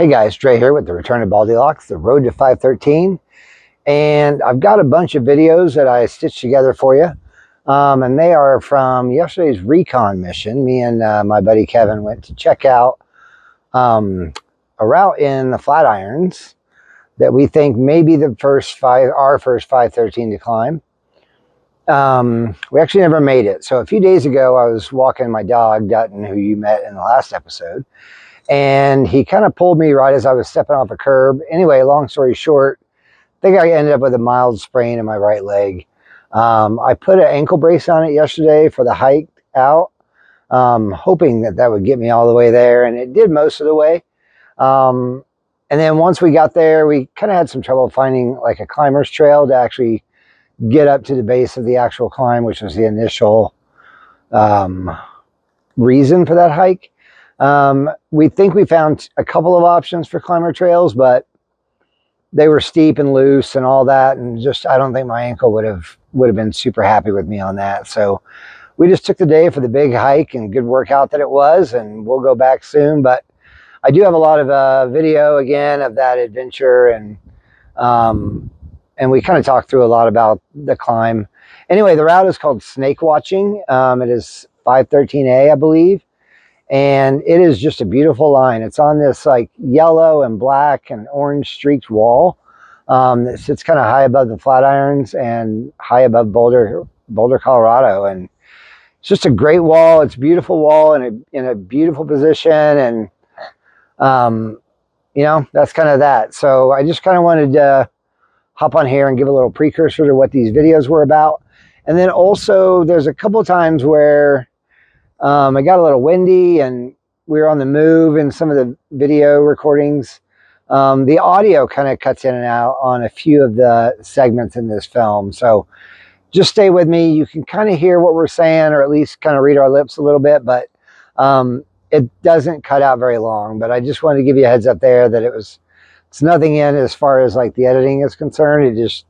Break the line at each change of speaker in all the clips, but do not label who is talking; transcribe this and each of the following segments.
Hey guys, Dre here with the Return of Baldylocks, the Road to 513. And I've got a bunch of videos that I stitched together for you. And they are from yesterday's recon mission. Me and my buddy Kevin went to check out a route in the Flatirons that we think may be our first 513 to climb. We actually never made it. So a few days ago, I was walking my dog, Dutton, who you met in the last episode. And he kind of pulled me right as I was stepping off a curb. Anyway, long story short, I think I ended up with a mild sprain in my right leg. I put an ankle brace on it yesterday for the hike out, hoping that would get me all the way there. And it did most of the way. And then once we got there, we kind of had some trouble finding like a climber's trail to actually get up to the base of the actual climb, which was the initial reason for that hike. We think we found a couple of options for climber trails, but they were steep and loose and all that. And just, I don't think my ankle would have been super happy with me on that. So we just took the day for the big hike and good workout that it was, and we'll go back soon. But I do have a lot of video again of that adventure, and we kind of talked through a lot about the climb. Anyway, the route is called Snakewatching. It is 513A, I believe. And it is just a beautiful line. It's on this like yellow and black and orange streaked wall. It sits kind of high above the Flatirons and high above Boulder, Colorado. And it's just a great wall. It's a beautiful wall in a beautiful position. And, you know, that's kind of that. So I just kind of wanted to hop on here and give a little precursor to what these videos were about. And then also there's a couple of times where it got a little windy and we were on the move in some of the video recordings. The audio kind of cuts in and out on a few of the segments in this film. So just stay with me. You can kind of hear what we're saying, or at least kind of read our lips a little bit, but it doesn't cut out very long. But I just wanted to give you a heads up there that it's nothing in as far as like the editing is concerned. It just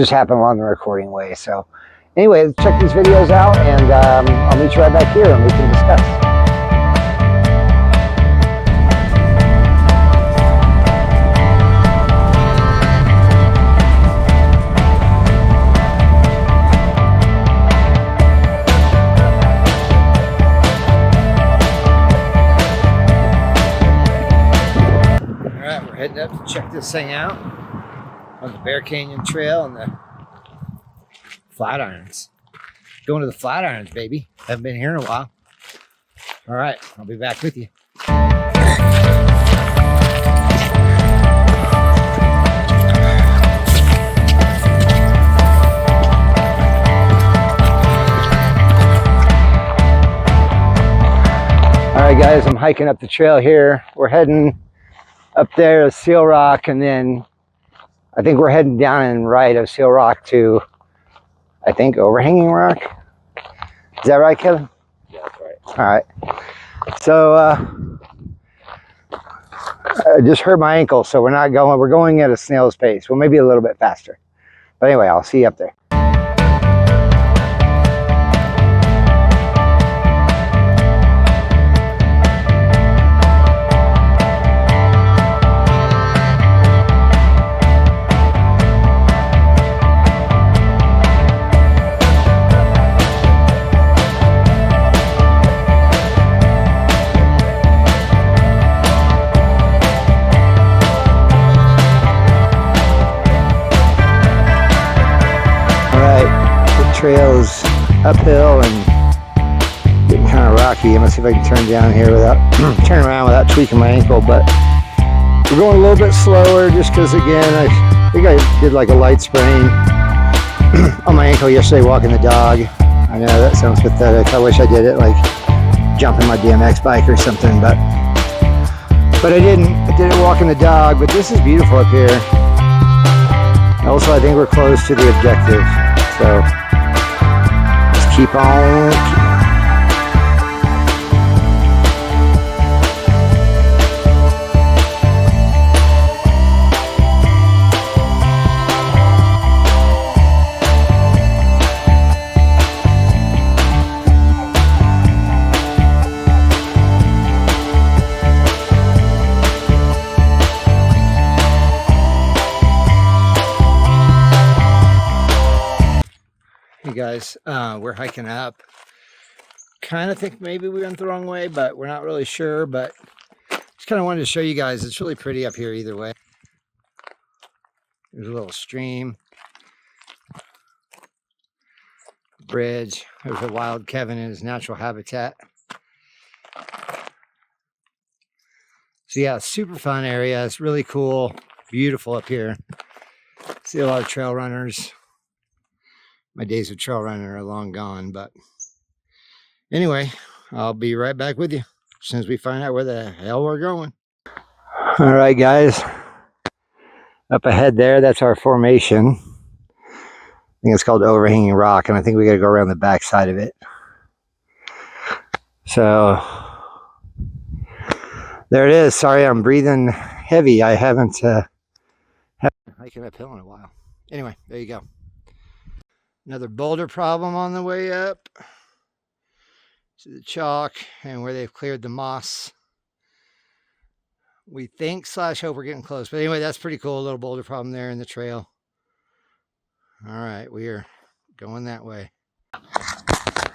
happened along the recording way. So anyway, let's check these videos out, and I'll meet you right back here and we can discuss. All right, we're heading up to check this thing out on the Bear Canyon Trail and the Flatirons. Going to the Flatirons, baby. Haven't been here in a while. All right, I'll be back with you. All right, guys, I'm hiking up the trail here. We're heading up there to Seal Rock, and then I think we're heading down and right of Seal Rock to, I think, Overhanging Rock. Is that right, Kevin?
Yeah, that's right.
All right. So I just hurt my ankle, so we're not going. We're going at a snail's pace. Well, maybe a little bit faster. But anyway, I'll see you up there. Trail is uphill and getting kind of rocky. I'm gonna see if I can turn down here without turn around without tweaking my ankle. But we're going a little bit slower just because, again, I think I did like a light sprain on my ankle yesterday walking the dog. I know that sounds pathetic. I wish I did it like jumping my BMX bike or something, but I didn't. I did it walking the dog. But this is beautiful up here. Also, I think we're close to the objective, so keep on. guys. We're hiking up. Kind of think maybe we went the wrong way, but we're not really sure. But just kind of wanted to show you guys. It's really pretty up here either way. There's a little stream. Bridge. There's a wild Kevin in his natural habitat. So yeah, super fun area. It's really cool. Beautiful up here. See a lot of trail runners. My days of trail running are long gone, but anyway, I'll be right back with you as soon as we find out where the hell we're going. All right, guys. Up ahead there, that's our formation. I think it's called Overhanging Rock, and I think we got to go around the back side of it. So there it is. Sorry, I'm breathing heavy. I haven't hiking uphill in a while. Anyway, there you go. Another boulder problem on the way up to the chalk and where they've cleared the moss. We think / hope we're getting close. But anyway, that's pretty cool. A little boulder problem there in the trail. All right, we are going that way. All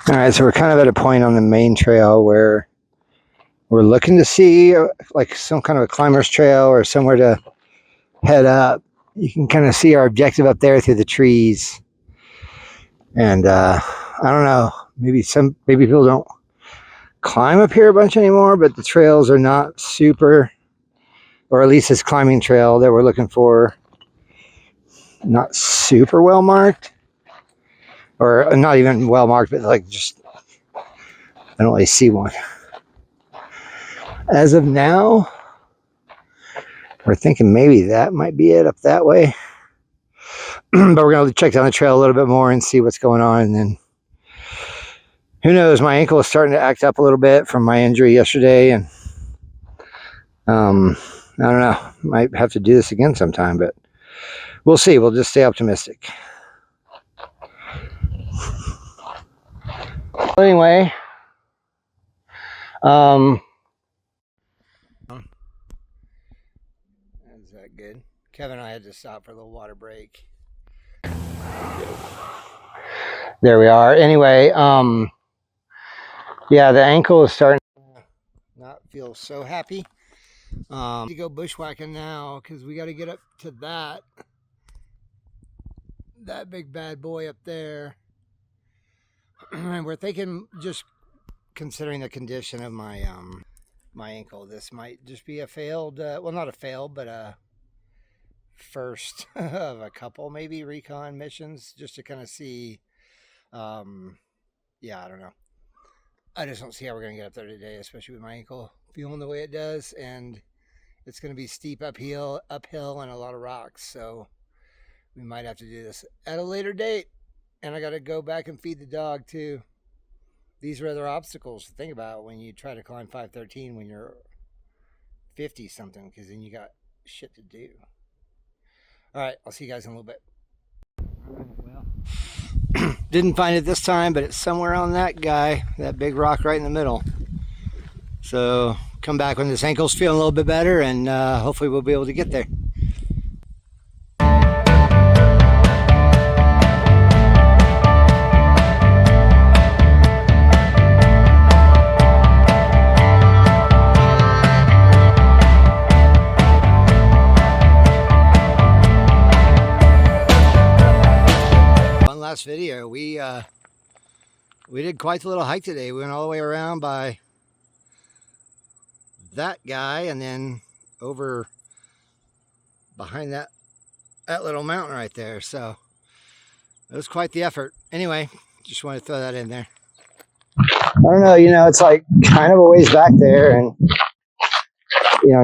right, so we're kind of at a point on the main trail where we're looking to see like some kind of a climber's trail or somewhere to head up. You can kind of see our objective up there through the trees. And I don't know, maybe people don't climb up here a bunch anymore, but the trails are not super, or at least this climbing trail that we're looking for, not super well marked, or not even well marked, but like just, I don't really see one. As of now, we're thinking maybe that might be it up that way. But we're going to check down the trail a little bit more and see what's going on. And then who knows, my ankle is starting to act up a little bit from my injury yesterday. And I don't know, might have to do this again sometime, but we'll see. We'll just stay optimistic. Anyway, is that good? Kevin and I had to stop for a little water break. There we are. Anyway, yeah, the ankle is starting to not feel so happy. To go bushwhacking now because we got to get up to that big bad boy up there. And we're thinking, just considering the condition of my my ankle, this might just be a failed, well, not a failed, but a first of a couple maybe recon missions, just to kind of see. Yeah, I don't know. I just don't see how we're going to get up there today, especially with my ankle feeling the way it does. And it's going to be steep uphill, and a lot of rocks. So we might have to do this at a later date. And I got to go back and feed the dog too. These are other obstacles to think about when you try to climb 513 when you're 50 something, because then you got shit to do. All right, I'll see you guys in a little bit. Well, didn't find it this time, but it's somewhere on that guy, that big rock right in the middle. So come back when this ankle's feeling a little bit better, and hopefully we'll be able to get there. Last video, we did quite the little hike today. We went all the way around by that guy and then over behind that little mountain right there. So it was quite the effort. Anyway, just wanted to throw that in there. I don't know, it's like kind of a ways back there, and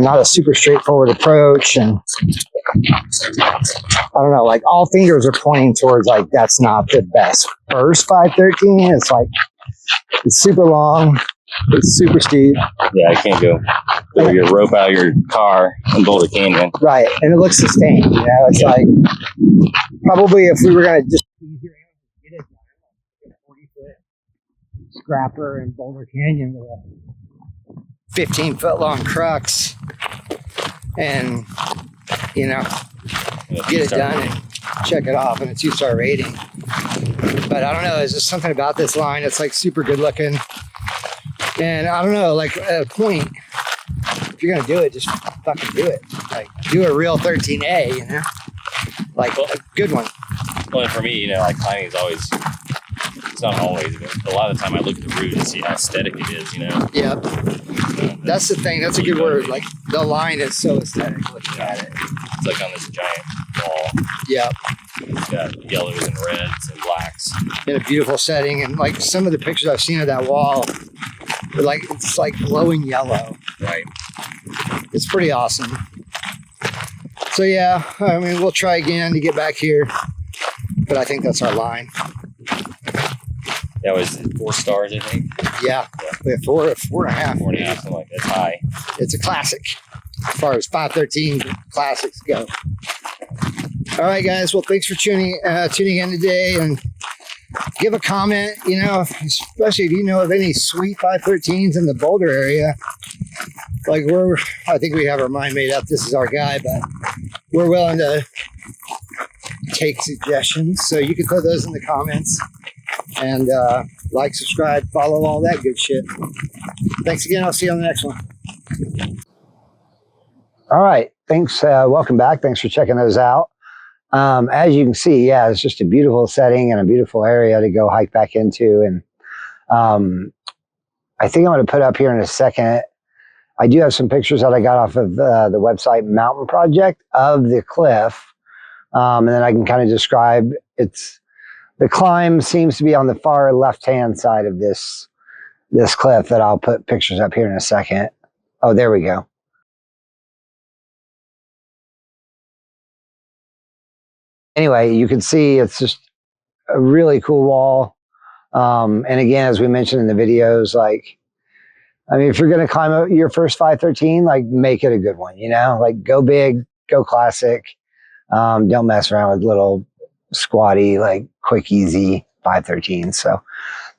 not a super straightforward approach, and I don't know, like all fingers are pointing towards like that's not the best first 513. It's like it's super long, it's super steep.
Yeah, I can't go throw your rope out of your car in Boulder Canyon.
Right, and it looks sustained. It's like probably if we were gonna just get it done, 40-foot scrapper in Boulder Canyon with a 15-foot long crux, and get it done and check it off, and a 2-star rating. But I don't know, there's just something about this line. It's like super good looking. And I don't know, like at a point, if you're going to do it, just fucking do it. Like do a real 13A, you know? Like a good one.
Well, for me, you know, like climbing is always, it's not always, but a lot of the time I look at the route and see how aesthetic it is, you know?
Yeah. That's the thing. That's a good word. Like the line is so aesthetic looking at it.
It's like on this giant wall.
Yeah.
It's got yellows and reds and blacks.
In a beautiful setting. And like some of the pictures I've seen of that wall, are like it's like glowing yellow.
Right.
It's pretty awesome. So yeah, I mean, we'll try again to get back here. But I think that's our line.
That was 4 stars, I think.
Yeah. We have 4.5.
4.5, something like that. It's high.
It's a classic as far as 513 classics go. All right, guys. Well, thanks for tuning in today, and give a comment, you know, especially if you know of any sweet 513s in the Boulder area. Like I think we have our mind made up. This is our guy, but we're willing to take suggestions. So you can put those in the comments, and like, subscribe, follow, all that good shit. Thanks again. I'll see you on the next one. All right. Thanks. Welcome back. Thanks for checking those out. As you can see, yeah, it's just a beautiful setting and a beautiful area to go hike back into. And I think I'm going to put up here in a second. I do have some pictures that I got off of the website Mountain Project of the cliff. And then I can kind of describe the climb seems to be on the far left-hand side of this cliff that I'll put pictures up here in a second. Oh, there we go. Anyway, you can see it's just a really cool wall. And again, as we mentioned in the videos, like, I mean, if you're going to climb your first 513, like, make it a good one, you know? Like, go big, go classic. Don't mess around with little squatty, like, quick, easy 513. So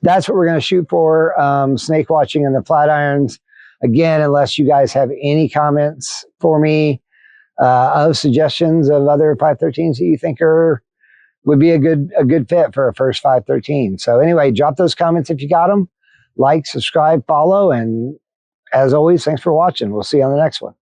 that's what we're going to shoot for. Snake watching in the Flatirons. Again, unless you guys have any comments for me of suggestions of other 513s that you think would be a good fit for a first 513. So anyway, drop those comments if you got them. Like, subscribe, follow, and as always, thanks for watching. We'll see you on the next one.